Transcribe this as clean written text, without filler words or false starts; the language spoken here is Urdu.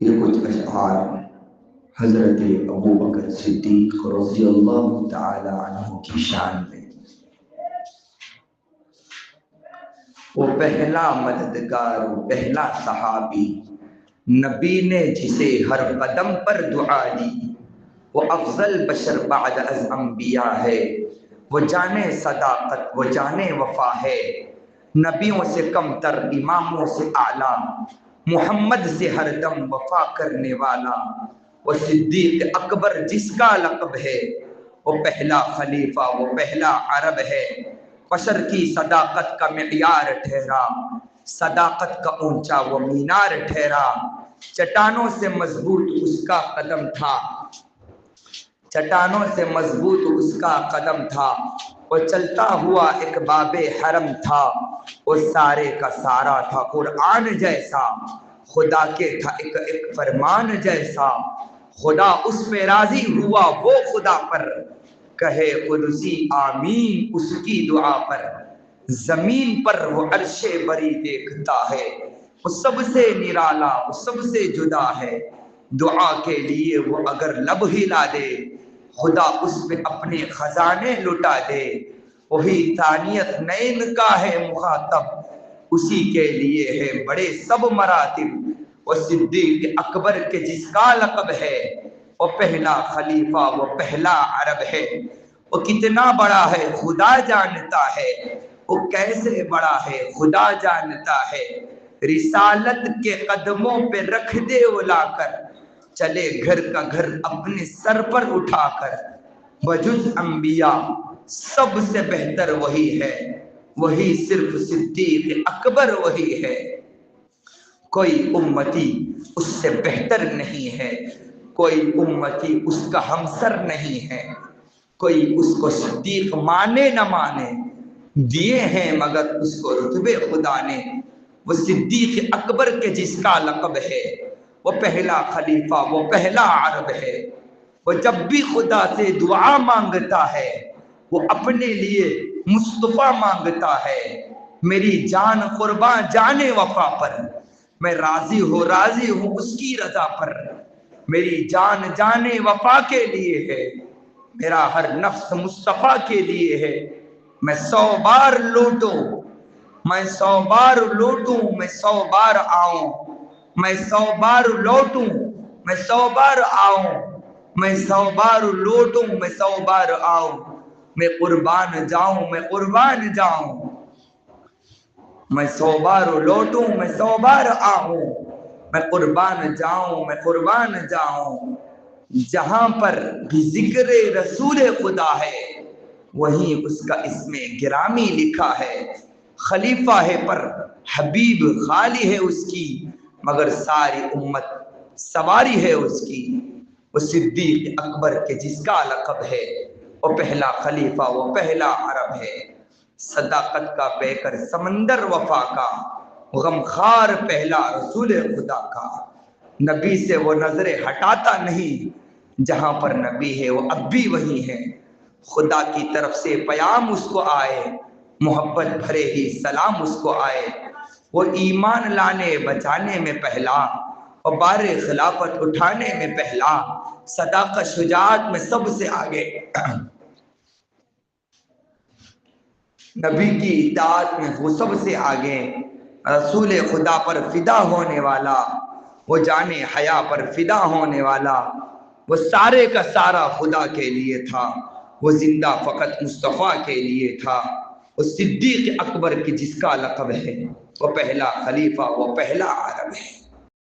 یہ کچھ اشعار حضرت ابو بکر صدیق رضی اللہ تعالی عنہ کی شان میں۔ وہ پہلا مددگار، وہ پہلا صحابی، نبی نے جسے ہر قدم پر دعا دی، وہ افضل بشر بعد از انبیاء ہے، وہ جانے صداقت، وہ جانے وفا ہے، نبیوں سے کم تر، اماموں سے اعلیٰ، محمد سے ہر دم وفا کرنے والا، وہ صدیق اکبر جس کا لقب ہے، وہ پہلا خلیفہ، وہ پہلا عرب ہے، بشر کی صداقت کا معیار ٹھہرا، صداقت کا اونچا وہ مینار ٹھہرا، چٹانوں سے مضبوط اس کا قدم تھا، چٹانوں سے مضبوط اس کا قدم تھا، وہ چلتا ہوا ایک باب حرم تھا، وہ سارے کا سارا تھا قرآن جیسا، خدا کے تھا ایک ایک فرمان جیسا، خدا اس پہ راضی ہوا وہ خدا پر، کہے قدسی آمین اس کی دعا پر، زمین پر وہ عرش بری دیکھتا ہے، وہ سب سے نرالا، وہ سب سے جدا ہے، دعا کے لیے وہ اگر لب ہلا دے، خدا اس پہ اپنے خزانے لٹا دے، وہی ثانیت نین کا ہے مخاطب، اسی کے لیے ہے بڑے سب مراتب، وہ صدیق اکبر کے جس کا لقب ہے، وہ پہلا خلیفہ، وہ پہلا عرب ہے، وہ کتنا بڑا ہے خدا جانتا ہے، وہ کیسے بڑا ہے خدا جانتا ہے، رسالت کے قدموں پہ رکھ دے وہ لا کر، چلے گھر کا گھر اپنے سر پر اٹھا کر، بجز انبیاء سب سے بہتر وہی ہے، وہی صرف صدیق اکبر وہی ہے، کوئی امتی اس سے بہتر نہیں ہے، کوئی امتی اس کا ہمسر نہیں ہے، کوئی اس کو صدیق مانے نہ مانے، دیے ہیں مگر اس کو رتبے خدا نے، وہ صدیق اکبر کے جس کا لقب ہے، وہ پہلا خلیفہ، وہ پہلا عرب ہے، وہ جب بھی خدا سے دعا مانگتا ہے وہ اپنے لیے مصطفیٰ مانگتا ہے، میری جان قربان جانے وفا پر، میں راضی ہوں اس کی رضا پر، میری جان جانے وفا کے لیے ہے، میرا ہر نفس مصطفیٰ کے لیے ہے، میں 100 بار لوٹوں، میں 100 بار لوٹوں، میں 100 بار آؤں، میں 100 بار لوٹوں، میں 100 بار آؤں، میں 100 بار لوٹوں، میں 100 بار آؤں، میں قربان جاؤں، میں قربان جاؤں، میں 100 بار لوٹوں، میں 100 بار آؤں، میں قربان جاؤں، میں قربان جاؤں، جہاں پر بھی ذکر رسول خدا ہے وہیں اس کا اسم گرامی لکھا ہے، خلیفہ ہے پر حبیب خالی ہے اس کی، مگر ساری امت سواری ہے اس کی، وہ صدیق اکبر کے جس کا لقب ہے، وہ پہلا خلیفہ، وہ پہلا عرب ہے، صداقت کا پیکر سمندر وفا کا، غمخوار پہلا رسول خدا کا، نبی سے وہ نظریں ہٹاتا نہیں، جہاں پر نبی ہے وہ اب بھی وہی ہے، خدا کی طرف سے پیام اس کو آئے، محبت بھرے ہی سلام اس کو آئے، وہ ایمان لانے بچانے میں پہلا، اور بار خلافت اٹھانے میں پہلا، صداقت شجاعت میں سب سے آگے، نبی کی اطاعت میں وہ سب سے آگے، رسول خدا پر فدا ہونے والا، وہ جانے حیا پر فدا ہونے والا، وہ سارے کا سارا خدا کے لیے تھا، وہ زندہ فقط مصطفیٰ کے لیے تھا، وہ صدیق اکبر کی جس کا لقب ہے، وہ پہلا خلیفہ، وہ پہلا عرب ہے۔